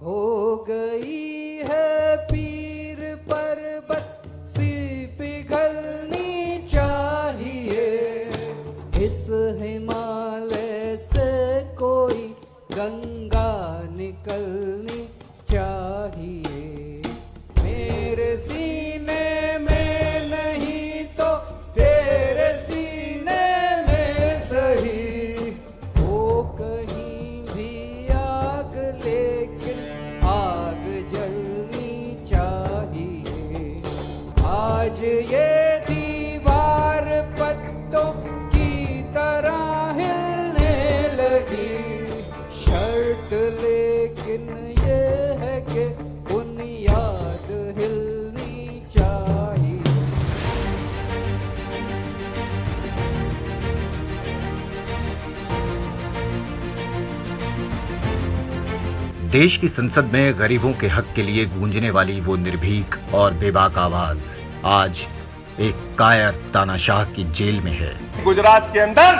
हो गई है पीर पर्वत सी पिघलनी चाहिए, इस हिमालय से कोई गंगा निकलनी चाहिए। मेरे सीने में नहीं तो तेरे सीने में सही, हो कहीं भी आग लेकिन आग जलनी चाहिए। आज ये दीवार पत्तों की तरह हिलने लगी, शर्त लेकिन ये है कि बुनियाद हिलनी चाहिए। देश की संसद में गरीबों के हक के लिए गूंजने वाली वो निर्भीक और बेबाक आवाज आज एक कायर तानाशाह की जेल में है। गुजरात के अंदर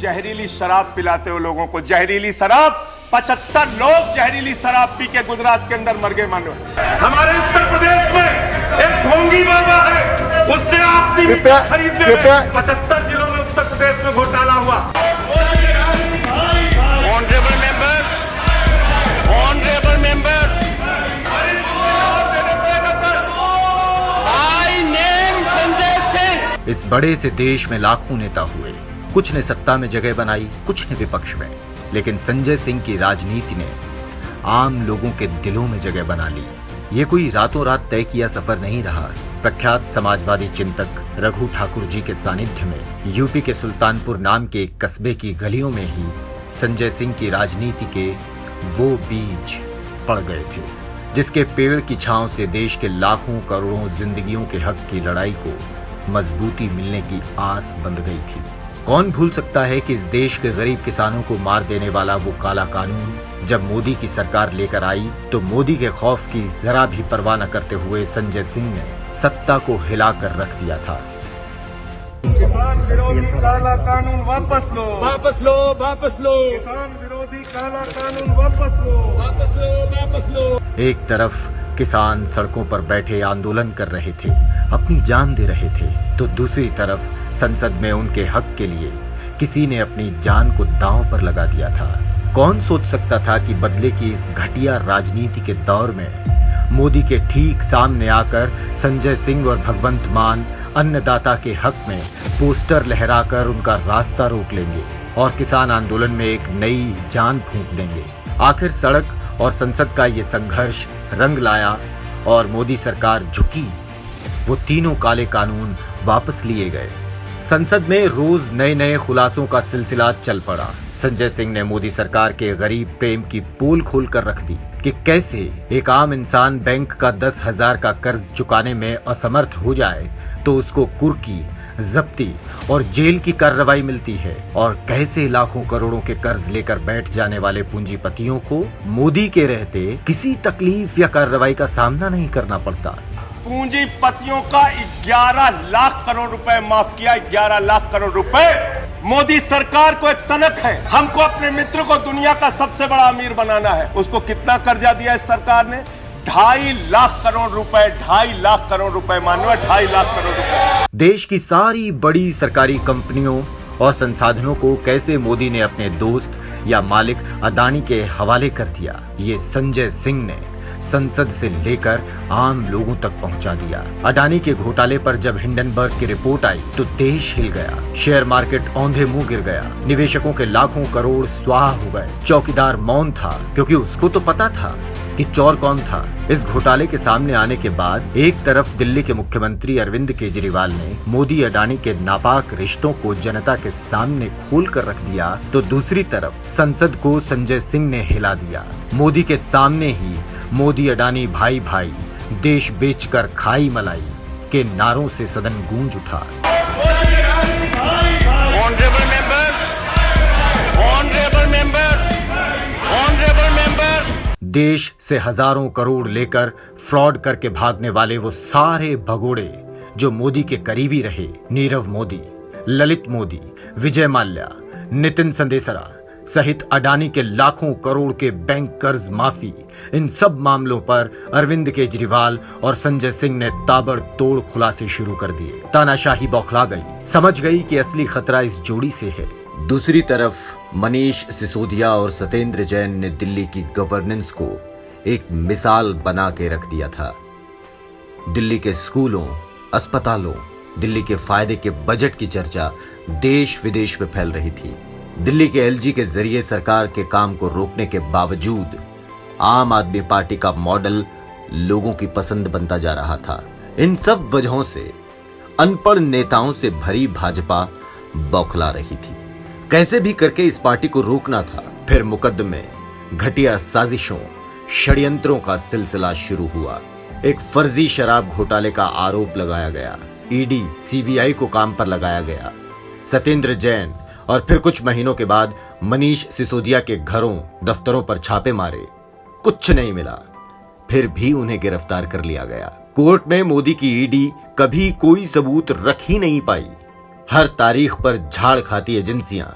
जहरीली शराब पिलाते हो लोगों को, जहरीली शराब 75 लोग जहरीली शराब पी के गुजरात के अंदर मर गए। मानो हमारे उत्तर प्रदेश में एक ढोंगी बाबा है, उसने ऑक्सीमीटर खरीदने में 75 जिलों में उत्तर प्रदेश में घोटाला हुआ। Honourable members, honourable members, I name Sanjay Singh. इस बड़े से देश में लाखों नेता हुए, कुछ ने सत्ता में जगह बनाई, कुछ ने विपक्ष में, लेकिन संजय सिंह की राजनीति ने आम लोगों के दिलों में जगह बना ली। ये कोई रातों रात तय किया सफर नहीं रहा। प्रख्यात समाजवादी चिंतक रघु ठाकुर जी के सानिध्य में यूपी के सुल्तानपुर नाम के एक कस्बे की गलियों में ही संजय सिंह की राजनीति के वो बीज पड़ गए थे, जिसके पेड़ की छांव से देश के लाखों करोड़ों जिंदगियों के हक की लड़ाई को मजबूती मिलने की आस बंध गई थी। कौन भूल सकता है कि इस देश के गरीब किसानों को मार देने वाला वो काला कानून जब मोदी की सरकार लेकर आई तो मोदी के खौफ की जरा भी परवाह न करते हुए संजय सिंह ने सत्ता को हिलाकर रख दिया था। किसान विरोधी काला कानून वापस लो, वापस लो, वापस लो, किसान विरोधी काला कानून वापस लो, वापस लो, वापस लो। एक तरफ किसान सड़कों पर बैठे आंदोलन कर रहे थे, अपनी जान दे रहे थे, तो दूसरी तरफ संसद में उनके हक के लिए किसी ने अपनी जान को दांव पर लगा दिया था। कौन सोच सकता था कि बदले की इस घटिया राजनीति के दौर में मोदी के ठीक सामने आकर संजय सिंह और भगवंत मान अन्नदाता के हक में पोस्टर लहराकर उनका रास्ता रोक लेंगे और किसान आंदोलन में एक नई जान फूंक देंगे। आखिर सड़क और संसद का ये संघर्ष रंग लाया और मोदी सरकार झुकी। वो तीनों काले कानून वापस लिए गए। संसद में रोज नए नए खुलासों का सिलसिला चल पड़ा। संजय सिंह ने मोदी सरकार के गरीब प्रेम की पोल खोलकर रख दी कि कैसे एक आम इंसान बैंक का 10,000 का कर्ज चुकाने में असमर्थ हो जाए तो उसको कुर्की, जब्ती और जेल की कार्रवाई मिलती है, और कैसे लाखों करोड़ों के कर्ज लेकर बैठ जाने वाले पूंजीपतियों को मोदी के रहते किसी तकलीफ या कार्रवाई का सामना नहीं करना पड़ता। पूंजीपतियों का 11 लाख करोड़ रुपए माफ किया। 11 लाख करोड़ रुपए मोदी सरकार को एक सनक है, हमको अपने मित्र को दुनिया का सबसे बड़ा अमीर बनाना है। उसको कितना कर्जा दिया इस सरकार ने? 2.5 लाख करोड़ रुपए, 2.5 लाख करोड़ रुपए, मानो 2.5 लाख करोड़ रुपए। देश की सारी बड़ी सरकारी कंपनियों और संसाधनों को कैसे मोदी ने अपने दोस्त या मालिक अडानी के हवाले कर दिया, ये संजय सिंह ने संसद से लेकर आम लोगों तक पहुंचा दिया। अडानी के घोटाले पर जब हिंडनबर्ग की रिपोर्ट आई तो देश हिल गया, शेयर मार्केट औंधे मुंह गिर गया, निवेशकों के लाखों करोड़ स्वाहा हो गए। चौकीदार मौन था क्योंकि उसको तो पता था कि चोर कौन था। इस घोटाले के सामने आने के बाद एक तरफ दिल्ली के मुख्यमंत्री अरविंद केजरीवाल ने मोदी अडानी के नापाक रिश्तों को जनता के सामने खोल कर रख दिया, तो दूसरी तरफ संसद को संजय सिंह ने हिला दिया। मोदी के सामने ही मोदी अडानी भाई भाई, देश बेचकर खाई मलाई के नारों से सदन गूंज उठा। Honourable members, honourable members, honourable members. देश से हजारों करोड़ लेकर फ्रॉड करके भागने वाले वो सारे भगोड़े जो मोदी के करीबी रहे, नीरव मोदी, ललित मोदी, विजय माल्या, नितिन संदेसरा, सहित अडानी के लाखों करोड़ के बैंक कर्ज माफी, इन सब मामलों पर अरविंद केजरीवाल और संजय सिंह ने ताबड़तोड़ खुलासे शुरू कर दिए। तानाशाही बौखला गई, समझ गई कि असली खतरा इस जोड़ी से है। दूसरी तरफ मनीष सिसोदिया और सत्येंद्र जैन ने दिल्ली की गवर्नेंस को एक मिसाल बना के रख दिया था। दिल्ली के स्कूलों, अस्पतालों, दिल्ली के फायदे के बजट की चर्चा देश विदेश में फैल रही थी। दिल्ली के एलजी के जरिए सरकार के काम को रोकने के बावजूद आम आदमी पार्टी का मॉडल लोगों की पसंद बनता जा रहा था। इन सब वजहों से अनपढ़ नेताओं से भरी भाजपा बौखला रही थी। कैसे भी करके इस पार्टी को रोकना था। फिर मुकदमे, घटिया साजिशों, षड्यंत्रों का सिलसिला शुरू हुआ। एक फर्जी शराब घोटाले का आरोप लगाया गया। ईडी, सीबीआई को काम पर लगाया गया। सत्येंद्र जैन और फिर कुछ महीनों के बाद मनीष सिसोदिया के घरों, दफ्तरों पर छापे मारे, कुछ नहीं मिला। फिर भी उन्हें गिरफ्तार कर लिया गया। कोर्ट में मोदी की ईडी कभी कोई सबूत रख ही नहीं पाई। हर तारीख पर झाड़ खाती एजेंसियां,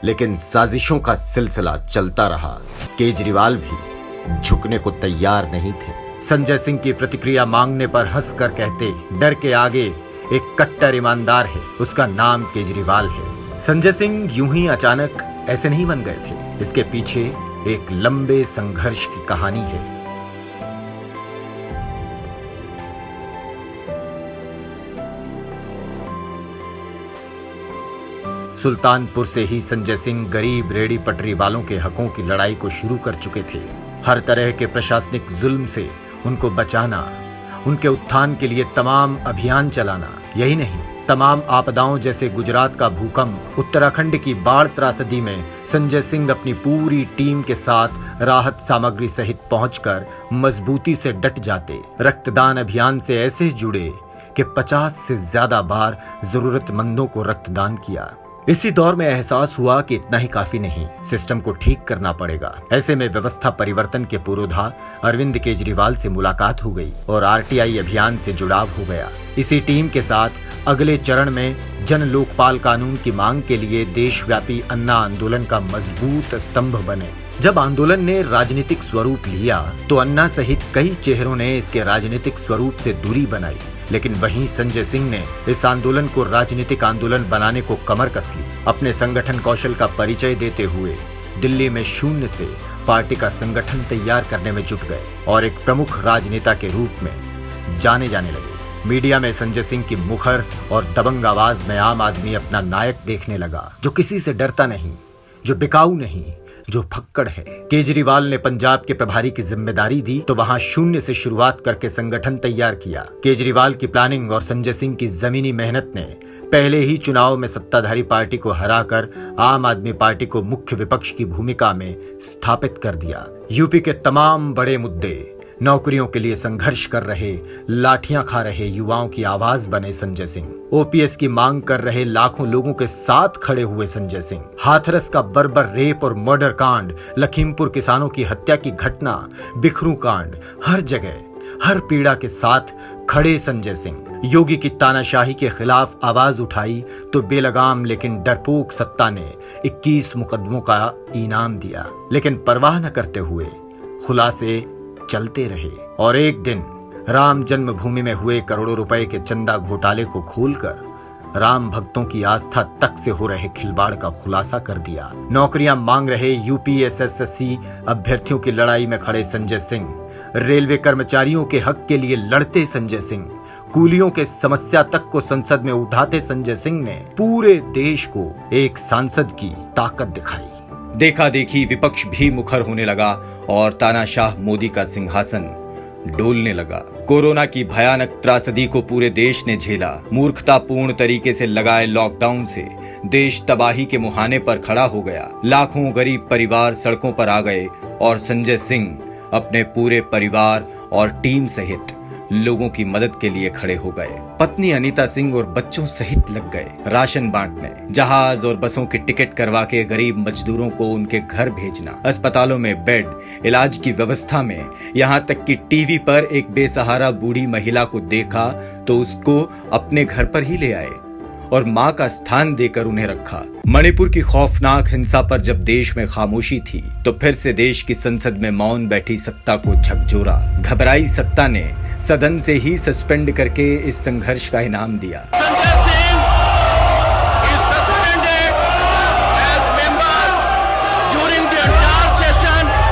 लेकिन साजिशों का सिलसिला चलता रहा। केजरीवाल भी झुकने को तैयार नहीं थे। संजय सिंह की प्रतिक्रिया मांगने पर हंसकर कहते, डर के आगे एक कट्टर ईमानदार है, उसका नाम केजरीवाल है। संजय सिंह यूं ही अचानक ऐसे नहीं बन गए थे। इसके पीछे एक लंबे संघर्ष की कहानी है। सुल्तानपुर से ही संजय सिंह गरीब रेहड़ी पटरी वालों के हकों की लड़ाई को शुरू कर चुके थे। हर तरह के प्रशासनिक जुल्म से उनको बचाना, उनके उत्थान के लिए तमाम अभियान चलाना, यही नहीं तमाम आपदाओं जैसे गुजरात का भूकंप, उत्तराखंड की बाढ़ त्रासदी में संजय सिंह अपनी पूरी टीम के साथ राहत सामग्री सहित पहुंचकर मजबूती से डट जाते। रक्तदान अभियान से ऐसे जुड़े कि 50 से ज्यादा बार जरूरतमंदों को रक्तदान किया। इसी दौर में एहसास हुआ कि इतना ही काफी नहीं, सिस्टम को ठीक करना पड़ेगा। ऐसे में व्यवस्था परिवर्तन के पुरोधा अरविंद केजरीवाल से मुलाकात हो गई और आरटीआई अभियान से जुड़ाव हो गया। इसी टीम के साथ अगले चरण में जन लोकपाल कानून की मांग के लिए देशव्यापी अन्ना आंदोलन का मजबूत स्तंभ बने। जब आंदोलन ने राजनीतिक स्वरूप लिया तो अन्ना सहित कई चेहरों ने इसके राजनीतिक स्वरूप से दूरी बनाई, लेकिन वहीं संजय सिंह ने इस आंदोलन को राजनीतिक आंदोलन बनाने को कमर कस ली। अपने संगठन कौशल का परिचय देते हुए दिल्ली में शून्य से पार्टी का संगठन तैयार करने में जुट गए और एक प्रमुख राजनेता के रूप में जाने जाने लगे। मीडिया में संजय सिंह की मुखर और दबंग आवाज में आम आदमी अपना नायक देखने लगा, जो किसी से डरता नहीं, जो बिकाऊ नहीं, जो फक्कड़ है। केजरीवाल ने पंजाब के प्रभारी की जिम्मेदारी दी तो वहां शून्य से शुरुआत करके संगठन तैयार किया। केजरीवाल की प्लानिंग और संजय सिंह की जमीनी मेहनत ने पहले ही चुनाव में सत्ताधारी पार्टी को हराकर आम आदमी पार्टी को मुख्य विपक्ष की भूमिका में स्थापित कर दिया। यूपी के तमाम बड़े मुद्दे, नौकरियों के लिए संघर्ष कर रहे, लाठियां खा रहे युवाओं की आवाज बने संजय सिंह। ओपीएस की मांग कर रहे लाखों लोगों के साथ खड़े हुए संजय सिंह। हाथरस का बर्बर रेप और मर्डर कांड, लखीमपुर किसानों की हत्या की घटना, बिखरू कांड, हर जगह हर पीड़ा के साथ खड़े संजय सिंह। योगी की तानाशाही के खिलाफ आवाज उठाई तो बेलगाम लेकिन डरपोक सत्ता ने 21 मुकदमों का इनाम दिया, लेकिन परवाह न करते हुए खुलासे चलते रहे। और एक दिन राम जन्मभूमि में हुए करोड़ों रुपए के चंदा घोटाले को खोलकर राम भक्तों की आस्था तक से हो रहे खिलवाड़ का खुलासा कर दिया। नौकरियां मांग रहे यूपीएसएससी अभ्यर्थियों की लड़ाई में खड़े संजय सिंह, रेलवे कर्मचारियों के हक के लिए लड़ते संजय सिंह, कूलियों के समस्या तक को संसद में उठाते संजय सिंह ने पूरे देश को एक सांसद की ताकत दिखाई। देखा देखी विपक्ष भी मुखर होने लगा और तानाशाह मोदी का सिंहासन डोलने लगा। कोरोना की भयानक त्रासदी को पूरे देश ने झेला। मूर्खतापूर्ण तरीके से लगाए लॉकडाउन से देश तबाही के मुहाने पर खड़ा हो गया। लाखों गरीब परिवार सड़कों पर आ गए और संजय सिंह अपने पूरे परिवार और टीम सहित लोगों की मदद के लिए खड़े हो गए। पत्नी अनीता सिंह और बच्चों सहित लग गए राशन बांटने, जहाज और बसों की टिकट करवा के गरीब मजदूरों को उनके घर भेजना, अस्पतालों में बेड, इलाज की व्यवस्था में, यहाँ तक कि टीवी पर एक बेसहारा बूढ़ी महिला को देखा तो उसको अपने घर पर ही ले आए और मां का स्थान देकर उन्हें रखा। मणिपुर की खौफनाक हिंसा पर जब देश में खामोशी थी तो फिर से देश की संसद में मौन बैठी सत्ता को झकझोरा। घबराई सत्ता ने सदन से ही सस्पेंड करके इस संघर्ष का इनाम दिया।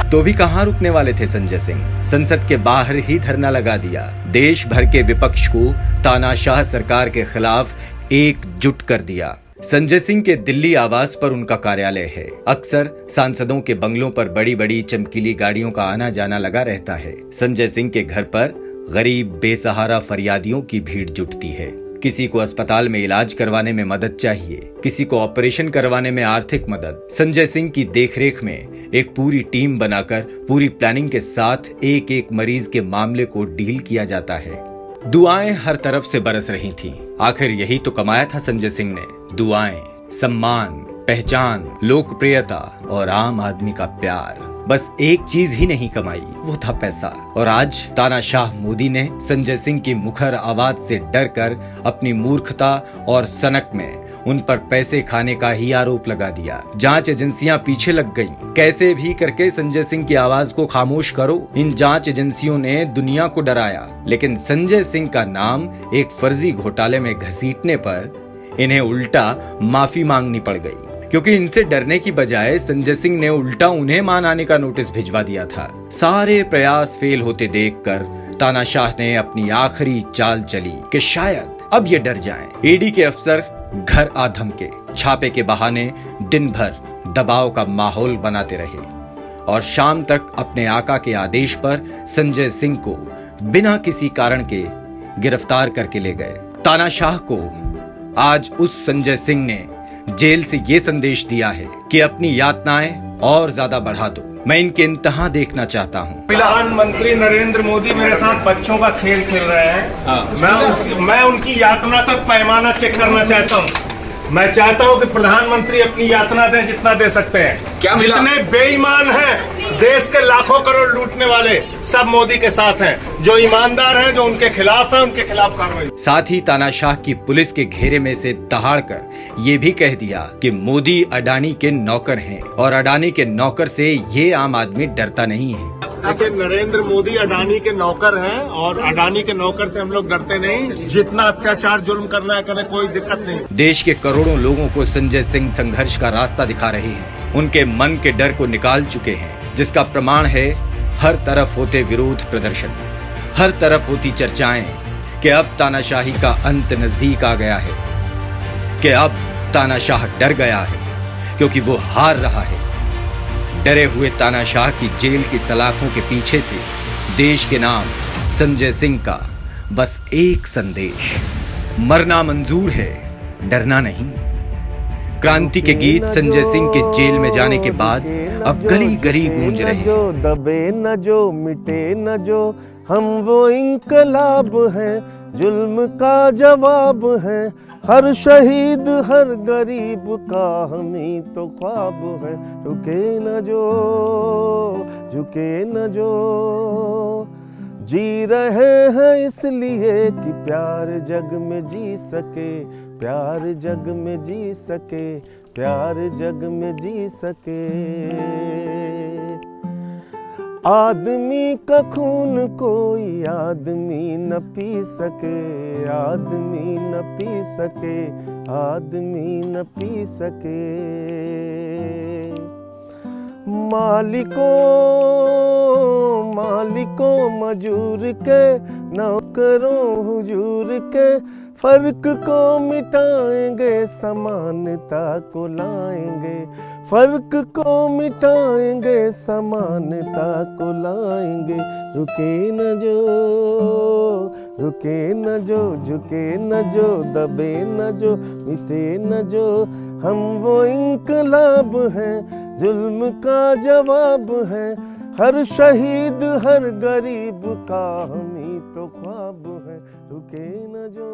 तो भी कहां रुकने वाले थे संजय सिंह। संसद के बाहर ही धरना लगा दिया। देश भर के विपक्ष को तानाशाह सरकार के खिलाफ एकजुट कर दिया। संजय सिंह के दिल्ली आवास पर उनका कार्यालय है। अक्सर सांसदों के बंगलों पर बड़ी बड़ी चमकीली गाड़ियों का आना जाना लगा रहता है। संजय सिंह के घर पर गरीब बेसहारा फरियादियों की भीड़ जुटती है। किसी को अस्पताल में इलाज करवाने में मदद चाहिए, किसी को ऑपरेशन करवाने में आर्थिक मदद। संजय सिंह की देखरेख में एक पूरी टीम बनाकर पूरी प्लानिंग के साथ एक एक मरीज के मामले को डील किया जाता है। दुआएं हर तरफ से बरस रही थीं। आखिर यही तो कमाया था संजय सिंह ने, दुआएं, सम्मान, पहचान, लोकप्रियता और आम आदमी का प्यार। बस एक चीज ही नहीं कमाई, वो था पैसा। और आज तानाशाह मोदी ने संजय सिंह की मुखर आवाज से डरकर अपनी मूर्खता और सनक में उन पर पैसे खाने का ही आरोप लगा दिया। जांच एजेंसियां पीछे लग गईं। कैसे भी करके संजय सिंह की आवाज को खामोश करो। इन जांच एजेंसियों ने दुनिया को डराया, लेकिन संजय सिंह का नाम एक फर्जी घोटाले में घसीटने पर इन्हें उल्टा माफी मांगनी पड़ गई, क्योंकि इनसे डरने की बजाय संजय सिंह ने उल्टा उन्हें मान आने का नोटिस भिजवा दिया था। सारे प्रयास फेल होते देखकर तानाशाह ने अपनी आखिरी चाल चली कि शायद अब ये डर जाएं। ईडी के अफसर घर आ धमके, छापे के बहाने दिन भर दबाव का माहौल बनाते रहे और शाम तक अपने आका के आदेश पर संजय सिंह को बिना किसी कारण के गिरफ्तार करके ले गए। तानाशाह को आज उस संजय सिंह ने जेल से ये संदेश दिया है कि अपनी यातनाएं और ज्यादा बढ़ा दो, मैं इनके इंतहा देखना चाहता हूँ। प्रधानमंत्री नरेंद्र मोदी मेरे साथ बच्चों का खेल खेल रहे हैं। मैं उनकी यातना का पैमाना चेक करना चाहता हूँ। मैं चाहता हूँ कि प्रधानमंत्री अपनी यातना दें जितना दे सकते हैं। क्या मिला? जितने बेईमान हैं, देश के लाखों करोड़ लूटने वाले, सब मोदी के साथ हैं। जो ईमानदार हैं, जो उनके खिलाफ हैं, उनके खिलाफ कार्रवाई। साथ ही तानाशाह की पुलिस के घेरे में से दहाड़कर ये भी कह दिया कि मोदी अडानी के नौकर हैं और अडानी के नौकर से ये आम आदमी डरता नहीं है। देखिए, नरेंद्र मोदी अडानी के नौकर हैं और अडानी के नौकर से हम लोग डरते नहीं। जितना अत्याचार जुल्म करना है करें, कोई दिक्कत नहीं। देश के करोड़ों लोगों को संजय सिंह संघर्ष का रास्ता दिखा रहे हैं। उनके मन के डर को निकाल चुके हैं, जिसका प्रमाण है हर तरफ होते विरोध प्रदर्शन, हर तरफ होती चर्चाएं कि अब तानाशाही का अंत नजदीक आ गया है, कि अब तानाशाह डर गया है क्योंकि वो हार रहा है। डरे हुए तानाशाह की जेल की सलाखों के पीछे से देश के नाम संजय सिंह का बस एक संदेश, मरना मंजूर है, डरना नहीं। क्रांति के गीत संजय सिंह के जेल में जाने के बाद अब गली गली गूंज रहे हैं। जो दबे न जो मिटे न जो, हम वो इंकलाब हैं, जुल्म का जवाब है। हर शहीद हर गरीब का हम ही तो ख्वाब है। रुके न जो झुके न जो, जी रहे हैं इसलिए कि प्यार जग में जी सके, प्यार जग में जी सके, प्यार जग में जी सके। आदमी का खून कोई आदमी न पी सके, आदमी न पी सके, आदमी न पी सके। मालिकों मजूर के, नौकरों हुजूर के, फर्क को मिटाएंगे, समानता को लाएंगे। फर्क को मिटाएंगे, समानता को लाएंगे। रुके न जो रुके न जो, झुके न जो, दबे न जो, मिटे न जो, हम वो इंकलाब हैं, जुल्म का जवाब है। हर शहीद हर गरीब का हम ही तो ख्वाब है। रुके न जो।